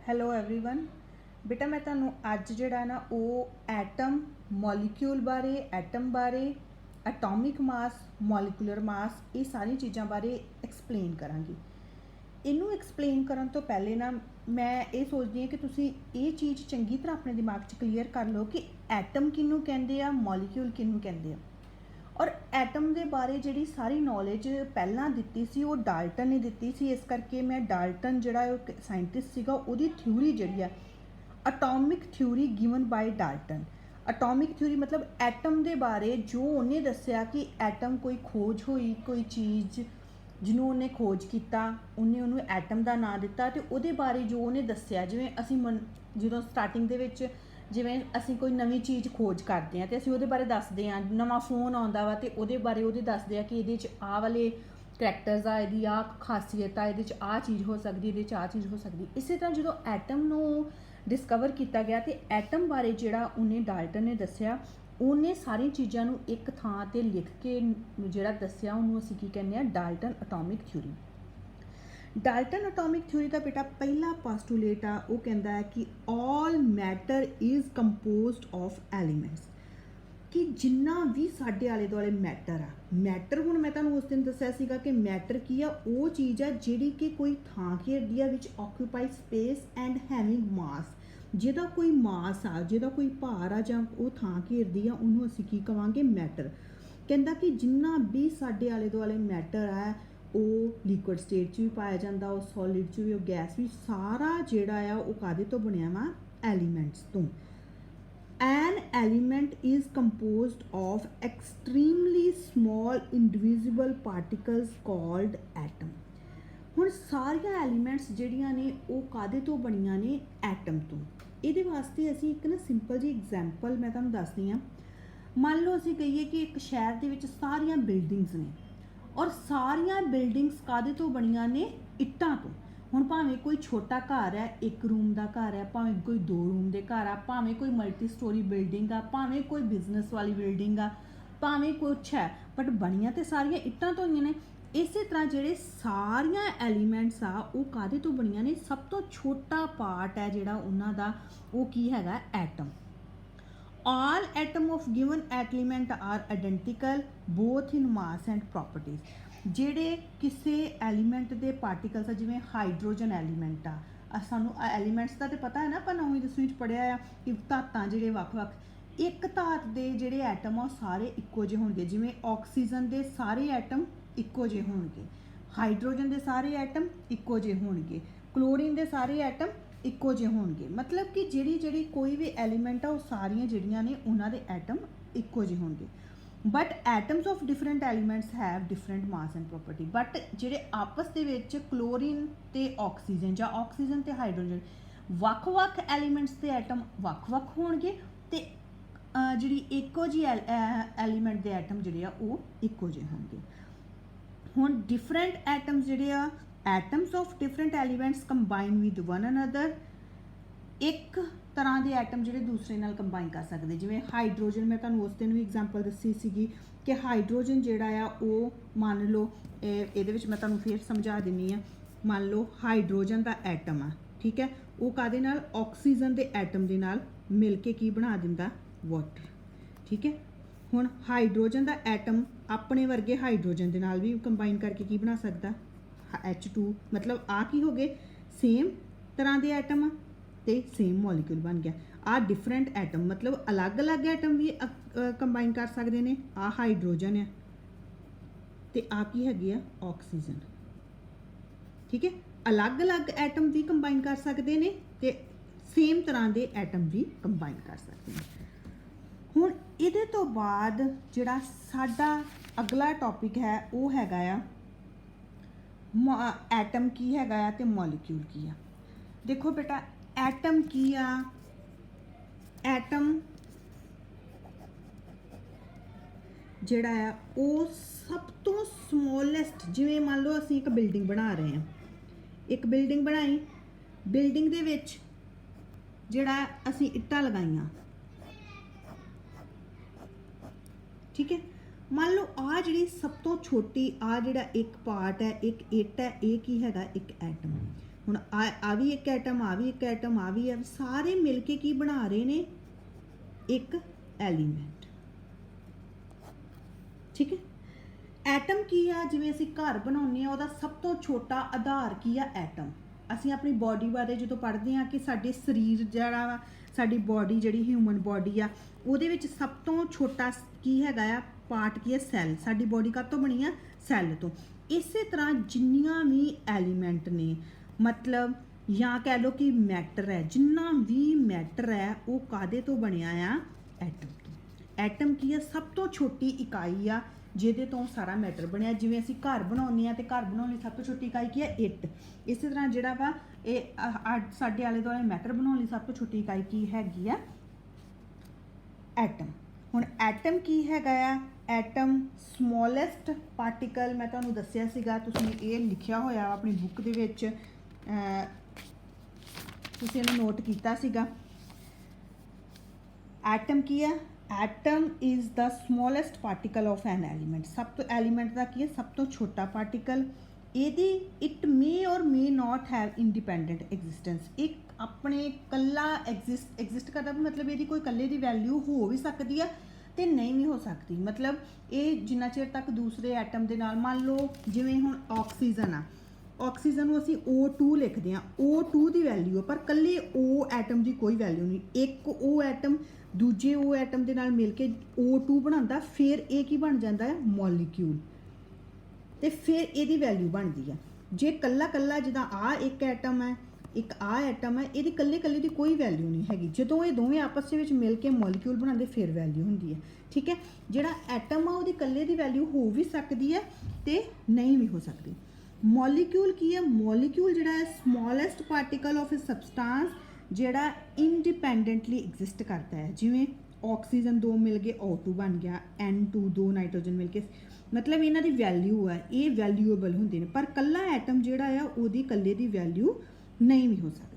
Hello everyone बेटा मैं ਤੁਹਾਨੂੰ ਅੱਜ ਜਿਹੜਾ ਨਾ ਉਹ ਐਟਮ ਮੋਲੀਕਿਊਲ ਬਾਰੇ ਐਟਮ ਬਾਰੇ ਐਟੋਮਿਕ ਮਾਸ ਮੋਲੀਕੂਲਰ ਮਾਸ ਇਹ ਸਾਰੀ ਚੀਜ਼ਾਂ ਬਾਰੇ ਐਕਸਪਲੇਨ ਕਰਾਂਗੀ। ਇਹਨੂੰ ਐਕਸਪਲੇਨ ਕਰਨ ਤੋਂ ਪਹਿਲੇ ਨਾ ਮੈਂ ਇਹ ਸੋਚਦੀ ਹਾਂ ਕਿ ਤੁਸੀਂ ਇਹ ਚੀਜ਼ ਚੰਗੀ ਤਰ੍ਹਾਂ ਆਪਣੇ ਦਿਮਾਗ 'ਚ ਕਲੀਅਰ ਕਰ ਲਓ ਕਿ ਐਟਮ ਕਿਹਨੂੰ ਕਹਿੰਦੇ ਆ, ਮੋਲੀਕਿਊਲ ਕਿਹਨੂੰ ਕਹਿੰਦੇ ਆ। ਔਰ ਐਟਮ ਦੇ ਬਾਰੇ ਜਿਹੜੀ ਸਾਰੀ ਨੌਲੇਜ ਪਹਿਲਾਂ ਦਿੱਤੀ ਸੀ ਉਹ ਡਾਲਟਨ ਨੇ ਦਿੱਤੀ ਸੀ। ਇਸ ਕਰਕੇ ਮੈਂ ਡਾਲਟਨ ਜਿਹੜਾ ਉਹ ਸਾਇੰਟਿਸਟ ਸੀਗਾ ਉਹਦੀ ਥਿਊਰੀ ਜਿਹੜੀ ਆ atomic theory given by Dalton. Atomic theory ਮਤਲਬ ਐਟਮ ਦੇ ਬਾਰੇ ਜੋ ਉਹਨੇ ਦੱਸਿਆ ਕਿ ਐਟਮ ਕੋਈ ਖੋਜ ਹੋਈ, ਕੋਈ ਚੀਜ਼ ਜਿਹਨੂੰ ਉਹਨੇ ਖੋਜ ਕੀਤਾ, ਉਹਨੇ ਉਹਨੂੰ ਐਟਮ ਦਾ ਨਾਂ ਦਿੱਤਾ ਅਤੇ ਉਹਦੇ ਬਾਰੇ ਜੋ ਉਹਨੇ ਦੱਸਿਆ। ਜਿਵੇਂ ਅਸੀਂ ਜਦੋਂ ਸਟਾਰਟਿੰਗ ਦੇ ਵਿੱਚ ਜਿਵੇਂ ਅਸੀਂ ਕੋਈ ਨਵੀਂ ਚੀਜ਼ ਖੋਜ ਕਰਦੇ ਹਾਂ ਅਤੇ ਅਸੀਂ ਉਹਦੇ ਬਾਰੇ ਦੱਸਦੇ ਹਾਂ। ਨਵਾਂ ਫੋਨ ਆਉਂਦਾ ਵਾ ਅਤੇ ਉਹਦੇ ਬਾਰੇ ਉਹਦੇ ਦੱਸਦੇ ਆ ਕਿ ਇਹਦੇ 'ਚ ਆਹ ਵਾਲੇ ਕਰੈਕਟਰਸ ਆ, ਇਹਦੀ ਆਹ ਖਾਸੀਅਤ ਆ, ਇਹਦੇ 'ਚ ਆਹ ਚੀਜ਼ ਹੋ ਸਕਦੀ, ਇਹਦੇ 'ਚ ਆਹ ਚੀਜ਼ ਹੋ ਸਕਦੀ। ਇਸੇ ਤਰ੍ਹਾਂ ਜਦੋਂ ਐਟਮ ਨੂੰ ਡਿਸਕਵਰ ਕੀਤਾ ਗਿਆ ਅਤੇ ਐਟਮ ਬਾਰੇ ਜਿਹੜਾ ਉਹਨੇ ਡਾਲਟਨ ਨੇ ਦੱਸਿਆ, ਉਹਨੇ ਸਾਰੀਆਂ ਚੀਜ਼ਾਂ ਨੂੰ ਇੱਕ ਥਾਂ 'ਤੇ ਲਿਖ ਕੇ ਜਿਹੜਾ ਦੱਸਿਆ ਉਹਨੂੰ ਅਸੀਂ ਕੀ ਕਹਿੰਦੇ ਹਾਂ, Dalton atomic theory. Dalton atomic theory ਦਾ ਬੇਟਾ ਪਹਿਲਾ ਪੋਸਟੂਲੇਟ ਆ ਉਹ ਕਹਿੰਦਾ ਹੈ ਕਿ all matter is composed of elements, ਕਿ ਜਿੰਨਾ ਵੀ ਸਾਡੇ ਆਲੇ ਦੁਆਲੇ ਮੈਟਰ ਆ, ਮੈਟਰ ਹੁਣ ਮੈਂ ਤੁਹਾਨੂੰ ਉਸ ਦਿਨ ਦੱਸਿਆ ਸੀਗਾ ਕਿ ਮੈਟਰ ਕੀ ਆ, ਉਹ ਚੀਜ਼ ਆ ਜਿਹੜੀ ਕਿ ਕੋਈ ਥਾਂ ਘੇਰਦੀ ਆ, ਵਿੱਚ ਆਕੂਪਾਈ ਸਪੇਸ ਐਂਡ ਹੈਵਿੰਗ ਮਾਸ। ਜਿਹਦਾ ਕੋਈ ਮਾਸ ਆ, ਜਿਹਦਾ ਕੋਈ ਭਾਰ ਆ ਜਾਂ ਉਹ ਥਾਂ ਘੇਰਦੀ ਆ, ਉਹਨੂੰ ਅਸੀਂ ਕੀ ਕਵਾਂਗੇ, ਮੈਟਰ। ਕਹਿੰਦਾ ਕਿ ਜਿੰਨਾ ਵੀ ਸਾਡੇ ਆਲੇ ਦੁਆਲੇ ਮੈਟਰ ਆ ਉਹ ਲਿਕੁਇਡ ਸਟੇਟ 'ਚ ਵੀ ਪਾਇਆ ਜਾਂਦਾ, ਉਹ ਸੋਲਿਡ 'ਚ ਵੀ, ਉਹ ਗੈਸ ਵੀ, ਸਾਰਾ ਜਿਹੜਾ ਆ ਉਹ ਕਾਹਦੇ ਤੋਂ ਬਣਿਆ ਵਾ, ਐਲੀਮੈਂਟਸ ਤੋਂ। An element is composed of extremely small individual particles called atom. ਹੁਣ ਸਾਰੀਆਂ ਐਲੀਮੈਂਟਸ ਜਿਹੜੀਆਂ ਨੇ ਉਹ ਕਾਹਦੇ ਤੋਂ ਬਣੀਆਂ ਨੇ, ਐਟਮ ਤੋਂ। ਇਹਦੇ ਵਾਸਤੇ ਅਸੀਂ ਇੱਕ ਨਾ ਸਿੰਪਲ ਜਿਹੀ ਐਗਜ਼ਾਮਪਲ ਮੈਂ ਤੁਹਾਨੂੰ ਦੱਸਦੀ ਹਾਂ। ਮੰਨ ਲਓ ਅਸੀਂ ਕਹੀਏ ਕਿ ਇੱਕ ਸ਼ਹਿਰ ਦੇ ਵਿੱਚ ਸਾਰੀਆਂ ਬਿਲਡਿੰਗਸ ਨੇ ਔਰ ਸਾਰੀਆਂ ਬਿਲਡਿੰਗਸ ਕਾਹਦੇ ਤੋਂ ਬਣੀਆਂ ਨੇ, ਇੱਟਾਂ ਤੋਂ। ਹੁਣ ਭਾਵੇਂ ਕੋਈ ਛੋਟਾ ਘਰ ਹੈ, ਇੱਕ ਰੂਮ ਦਾ ਘਰ ਹੈ, ਭਾਵੇਂ ਕੋਈ 2 ਰੂਮ ਦੇ ਘਰ ਆ, ਭਾਵੇਂ ਕੋਈ ਮਲਟੀ ਸਟੋਰੀ ਬਿਲਡਿੰਗ ਆ, ਭਾਵੇਂ ਕੋਈ ਬਿਜ਼ਨਸ ਵਾਲੀ ਬਿਲਡਿੰਗ ਆ, ਭਾਵੇਂ ਕੁਛ ਹੈ, ਬਟ ਬਣੀਆਂ ਤੇ ਸਾਰੀਆਂ ਇੱਟਾਂ ਤੋਂ ਹੀ ਨੇ। ਇਸੇ ਤਰ੍ਹਾਂ ਜਿਹੜੇ ਸਾਰੀਆਂ ਐਲੀਮੈਂਟਸ ਆ ਉਹ ਕਾਹਦੇ ਤੋਂ ਬਣੀਆਂ ਨੇ, ਸਭ ਤੋਂ ਛੋਟਾ ਪਾਰਟ ਹੈ ਜਿਹੜਾ ਉਹਨਾਂ ਦਾ ਉਹ ਕੀ ਹੈਗਾ, atom. All atom of given element are identical both in mass and properties। ਜਿਹੜੇ ਕਿਸੇ ਐਲੀਮੈਂਟ ਦੇ ਪਾਰਟੀਕਲਸ ਆ, ਜਿਵੇਂ ਹਾਈਡਰੋਜਨ ਐਲੀਮੈਂਟ ਆ, ਸਾਨੂੰ ਐਲੀਮੈਂਟਸ ਦਾ ਤਾਂ ਪਤਾ ਹੈ ਨਾ, ਆਪਾਂ 9ਵੀਂ 10ਵੀਂ 'ਚ ਪੜ੍ਹਿਆ ਆ ਕਿ ਧਾਤਾਂ ਜਿਹੜੇ ਵੱਖ-ਵੱਖ, ਇੱਕ ਧਾਤ ਦੇ ਜਿਹੜੇ ਐਟਮ ਆ ਉਹ ਸਾਰੇ ਇੱਕੋ ਜਿਹੇ ਹੋਣਗੇ। ਜਿਵੇਂ ਆਕਸੀਜਨ ਦੇ ਸਾਰੇ ਐਟਮ ਇੱਕੋ ਜਿਹੇ ਹੋਣਗੇ, ਹਾਈਡਰੋਜਨ ਦੇ ਸਾਰੇ ਐਟਮ ਇੱਕੋ ਜਿਹੇ ਹੋਣਗੇ, ਕਲੋਰੀਨ ਦੇ ਸਾਰੇ ਐਟਮ ਇੱਕੋ ਜਿਹੇ ਹੋਣਗੇ। ਮਤਲਬ ਕਿ ਜਿਹੜੀ ਕੋਈ ਵੀ ਐਲੀਮੈਂਟ ਆ ਉਹ ਸਾਰੀਆਂ ਜਿਹੜੀਆਂ ਨੇ ਉਹਨਾਂ ਦੇ ਐਟਮ ਇੱਕੋ ਜਿਹੇ ਹੋਣਗੇ। But atoms of different elements have different mass and property. But ਜਿਹੜੇ ਆਪਸ ਦੇ ਵਿੱਚ ਕਲੋਰੀਨ ਤੇ ਆਕਸੀਜਨ ਜਾਂ ਆਕਸੀਜਨ ਤੇ ਹਾਈਡਰੋਜਨ, ਵੱਖ-ਵੱਖ ਐਲੀਮੈਂਟਸ ਦੇ ਐਟਮ ਵੱਖ-ਵੱਖ ਹੋਣਗੇ ਤੇ ਜਿਹੜੀ ਇੱਕੋ ਜਿਹੀ ਐਲੀਮੈਂਟ ਦੇ ਐਟਮ ਜਿਹੜੇ ਆ ਉਹ ਇੱਕੋ ਜਿਹੇ ਹੋਣਗੇ। ਹੁਣ ਡਿਫਰੈਂਟ ਐਟਮਸ ਜਿਹੜੇ ਆ, atoms of different elements combine with one another. ਇੱਕ ਤਰ੍ਹਾਂ ਦੇ ਐਟਮ ਜਿਹੜੇ ਦੂਸਰੇ ਨਾਲ ਕੰਬਾਈਨ ਕਰ ਸਕਦੇ। ਜਿਵੇਂ ਹਾਈਡਰੋਜਨ, ਮੈਂ ਤੁਹਾਨੂੰ ਉਸ ਦਿਨ ਵੀ ਐਗਜ਼ਾਮਪਲ ਦੱਸੀ ਸੀਗੀ ਕਿ ਹਾਈਡਰੋਜਨ ਜਿਹੜਾ ਆ ਉਹ ਮੰਨ ਲਓ ਇਹਦੇ ਵਿੱਚ ਮੈਂ ਤੁਹਾਨੂੰ ਫਿਰ ਸਮਝਾ ਦਿੰਦੀ ਹਾਂ। ਮੰਨ ਲਓ ਹਾਈਡਰੋਜਨ ਦਾ ਐਟਮ ਆ, ਠੀਕ ਹੈ, ਉਹ ਕਾਹਦੇ ਨਾਲ, ਆਕਸੀਜਨ ਦੇ ਐਟਮ ਦੇ ਨਾਲ ਮਿਲ ਕੇ ਕੀ ਬਣਾ ਦਿੰਦਾ, ਵਾਟਰ, ਠੀਕ ਹੈ। ਹੁਣ ਹਾਈਡਰੋਜਨ ਦਾ ਐਟਮ ਆਪਣੇ ਵਰਗੇ ਹਾਈਡਰੋਜਨ ਦੇ ਨਾਲ ਵੀ ਕੰਬਾਈਨ ਕਰਕੇ ਕੀ ਬਣਾ ਸਕਦਾ, H2। ਮਤਲਬ ਆ ਕੀ ਹੋ ਗਏ, ਸੇਮ ਤਰ੍ਹਾਂ ਦੇ ਐਟਮ ਆ ਤੇ ਸੇਮ ਮੋਲੀਕਿਊਲ ਬਣ ਗਿਆ। ਆ ਡਿਫਰੈਂਟ ਐਟਮ ਮਤਲਬ ਅਲੱਗ-ਅਲੱਗ ਐਟਮ ਵੀ ਕੰਬਾਈਨ ਕਰ ਸਕਦੇ ਨੇ। ਆ ਹਾਈਡਰੋਜਨ ਆ ਤੇ ਆ ਕੀ ਹੈਗੀ ਆ, ਆਕਸੀਜਨ, ਠੀਕ ਹੈ। ਅਲੱਗ-ਅਲੱਗ ਐਟਮ ਵੀ ਕੰਬਾਈਨ ਕਰ ਸਕਦੇ ਨੇ ਤੇ ਸੇਮ ਤਰ੍ਹਾਂ ਦੇ ਐਟਮ ਵੀ ਕੰਬਾਈਨ ਕਰ ਸਕਦੇ ਨੇ। ਹੁਣ ਇਹਦੇ ਤੋਂ ਬਾਅਦ ਜਿਹੜਾ ਸਾਡਾ ਅਗਲਾ ਟੌਪਿਕ ਹੈ ਉਹ ਹੈਗਾ ਆ ਐਟਮ ਕੀ ਹੈਗਾ ਆ ਤੇ ਮੋਲੀਕਿਊਲ ਕੀ ਆ। ਦੇਖੋ ਬੇਟਾ ਐਟਮ ਕੀ ਆ, ਐਟਮ ਜਿਹੜਾ ਆ ਉਹ ਸਭ ਤੋਂ ਸਮੋਲੈਸਟ, ਜਿਵੇਂ ਮੰਨ ਲਓ ਅਸੀਂ ਇੱਕ ਬਿਲਡਿੰਗ ਬਣਾ ਰਹੇ ਹਾਂ, ਇੱਕ ਬਿਲਡਿੰਗ ਬਣਾਈ, ਬਿਲਡਿੰਗ ਦੇ ਵਿੱਚ ਜਿਹੜਾ ਅਸੀਂ ਇੱਟਾਂ ਲਗਾਈਆਂ, ਠੀਕ ਹੈ। ਮੰਨ ਲਓ ਆ ਜਿਹੜੀ ਸਭ ਤੋਂ ਛੋਟੀ, ਆ ਜਿਹੜਾ ਇੱਕ ਪਾਰਟ ਹੈ, ਇੱਕ ਇੱਟ ਹੈ, ਇਹ ਕੀ ਹੈਗਾ, ਇੱਕ ਐਟਮ। ਹੁਣ ਆ ਵੀ ਇੱਕ ਐਟਮ, ਆ ਵੀ ਇੱਕ ਐਟਮ, ਆ ਵੀ ਸਾਰੇ ਮਿਲ ਕੇ ਕੀ ਬਣਾ ਰਹੇ ਨੇ? ਇੱਕ ਐਲੀਮੈਂਟ। ਠੀਕ ਹੈ। ਐਟਮ ਕੀ ਆ? ਜਿਵੇਂ ਅਸੀਂ ਘਰ ਬਣਾਉਂਦੇ ਆ, ਉਹਦਾ ਸਭ ਤੋਂ ਛੋਟਾ ਆਧਾਰ ਕੀ ਆ? ਐਟਮ। ਅਸੀਂ ਆਪਣੀ ਬਾਡੀ ਬਾਰੇ ਜਦੋਂ ਪੜ੍ਹਦੇ ਆ ਕਿ ਸਾਡੇ ਸਰੀਰ ਜਿਹੜਾ ਵਾ, ਸਾਡੀ ਬਾਡੀ ਜਿਹੜੀ ਹਿਊਮਨ ਬਾਡੀ ਆ, ਉਹਦੇ ਵਿੱਚ ਸਭ ਤੋਂ ਛੋਟਾ ਕੀ ਹੈਗਾ ਆ? ਪਾਰਟ ਕੀ ਹੈ? ਸੈੱਲ। ਸਾਡੀ ਬਾਡੀ ਕਾਹਤੋਂ ਬਣੀ ਆ? ਸੈੱਲ ਤੋਂ। ਇਸੇ ਤਰ੍ਹਾਂ ਜਿੰਨੀਆਂ ਵੀ ਐਲੀਮੈਂਟ ਨੇ, ਮਤਲਬ ਜਾਂ ਕਹਿ ਲਓ ਕਿ ਮੈਟਰ ਹੈ, ਜਿੰਨਾ ਵੀ ਮੈਟਰ ਹੈ ਉਹ ਕਾਹਦੇ ਤੋਂ ਬਣਿਆ ਆ? ਐਟਮ ਤੋਂ। ਐਟਮ ਕੀ ਹੈ? ਸਭ ਤੋਂ ਛੋਟੀ ਇਕਾਈ ਆ ਜਿਹਦੇ ਤੋਂ ਸਾਰਾ ਮੈਟਰ ਬਣਿਆ। ਜਿਵੇਂ ਅਸੀਂ ਘਰ ਬਣਾਉਂਦੇ ਆ ਤੇ ਘਰ ਬਣਾਉਣ ਲਈ ਸਭ ਤੋਂ ਛੋਟੀ ਇਕਾਈ ਕੀ ਹੈ? ਇੱਟ। ਇਸੇ ਤਰ੍ਹਾਂ ਜਿਹੜਾ ਵਾ ਇਹ ਸਾਡੇ ਆਲੇ ਦੁਆਲੇ ਮੈਟਰ ਬਣਾਉਣ ਲਈ ਸਭ ਤੋਂ ਛੋਟੀ ਇਕਾਈ ਕੀ ਹੈਗੀ ਆ? ਐਟਮ। ਹੁਣ ਐਟਮ ਕੀ ਹੈਗਾ ਆ? Atom smallest particle. ਮੈਂ ਤੁਹਾਨੂੰ ਦੱਸਿਆ ਸੀਗਾ, ਤੁਸੀਂ ਇਹ ਲਿਖਿਆ ਹੋਇਆ ਆਪਣੀ ਬੁੱਕ ਦੇ ਵਿੱਚ, ਤੁਸੀਂ ਇਹਨੂੰ ਨੋਟ ਕੀਤਾ ਸੀਗਾ। ਐਟਮ ਕੀ ਆ? Atom is the smallest particle of an element. ਸਭ ਤੋਂ ਐਲੀਮੈਂਟ ਦਾ ਕੀ ਹੈ? ਸਭ ਤੋਂ ਛੋਟਾ ਪਾਰਟੀਕਲ। ਇਹਦੀ ਇਟ ਮੇ ਔਰ ਮੇ ਨਾਟ ਹੈਵ ਇੰਡੀਪੈਂਡੈਂਟ ਐਗਜ਼ਿਸਟੈਂਸ। ਇੱਕ ਆਪਣੇ ਕੱਲਾ ਐਗਜ਼ਿਸਟ ਕਰਦਾ, ਮਤਲਬ ਇਹਦੀ ਕੋਈ ਇਕੱਲੇ ਦੀ ਵੈਲਿਊ ਹੋ ਵੀ ਸਕਦੀ ਆ ਤੇ ਨਹੀਂ ਵੀ ਹੋ ਸਕਦੀ। ਮਤਲਬ ਇਹ ਜਿੰਨਾ ਚਿਰ ਤੱਕ ਦੂਸਰੇ ਐਟਮ ਦੇ ਨਾਲ, ਮੰਨ ਲਓ ਜਿਵੇਂ ਹੁਣ ਆਕਸੀਜਨ ਆ, ਆਕਸੀਜਨ ਨੂੰ ਅਸੀਂ O2 ਲਿਖਦੇ ਹਾਂ, O2 ਦੀ ਵੈਲਿਊ, ਪਰ ਕੱਲੇ O ਐਟਮ ਦੀ ਕੋਈ ਵੈਲਿਊ ਨਹੀਂ। ਇੱਕ O ਐਟਮ ਦੂਜੇ O ਐਟਮ ਦੇ ਨਾਲ ਮਿਲ ਕੇ O2 ਬਣਾਉਂਦਾ, ਫਿਰ ਇਹ ਕੀ ਬਣ ਜਾਂਦਾ ਹੈ? ਮੋਲੀਕਿਊਲ। ਤੇ ਫਿਰ ਇਹਦੀ ਵੈਲਿਊ ਬਣਦੀ ਆ। ਜੇ ਕੱਲਾ ਕੱਲਾ, ਜਿੱਦਾਂ ਆ ਇੱਕ ਐਟਮ ਹੈ, ਇੱਕ ਆ ਐਟਮ ਹੈ, ਇਹਦੀ ਕੱਲੇ ਕੱਲੇ ਦੀ ਕੋਈ ਵੈਲਿਊ ਨਹੀਂ ਹੈਗੀ। ਜਦੋਂ ਇਹ ਦੋਵੇਂ ਆਪਸ ਦੇ ਵਿੱਚ ਮਿਲ ਕੇ ਮੋਲੀਕਿਊਲ ਬਣਾਉਂਦੇ ਫਿਰ ਵੈਲਿਊ ਹੁੰਦੀ ਹੈ। ਠੀਕ ਹੈ। ਜਿਹੜਾ ਐਟਮ ਆ ਉਹਦੀ ਕੱਲੇ ਦੀ ਵੈਲਿਊ ਹੋ ਵੀ ਸਕਦੀ ਹੈ ਤੇ ਨਹੀਂ ਵੀ ਹੋ ਸਕਦੀ। ਮੋਲੀਕਿਊਲ ਕੀ ਹੈ? ਮੋਲੀਕਿਊਲ ਜਿਹੜਾ ਹੈ smallest particle of a substance ਜਿਹੜਾ ਇੰਡੀਪੈਂਡੈਂਟਲੀ ਐਗਜ਼ਿਸਟ ਕਰਦਾ ਹੈ। ਜਿਵੇਂ ਆਕਸੀਜਨ 2 ਮਿਲ ਗਏ O2 ਬਣ ਗਿਆ, N2 2 ਨਾਈਟ੍ਰੋਜਨ ਮਿਲ ਕੇ, ਮਤਲਬ ਇਹਨਾਂ ਦੀ ਵੈਲਿਊ ਹੈ, ਇਹ ਵੈਲਿਊਏਬਲ ਹੁੰਦੇ ਨੇ। ਪਰ ਕੱਲਾ ਐਟਮ ਜਿਹੜਾ ਆ ਉਹਦੀ ਕੱਲੇ ਦੀ ਵੈਲਿਊ ਨਹੀਂ ਵੀ ਹੋ ਸਕਦੀ।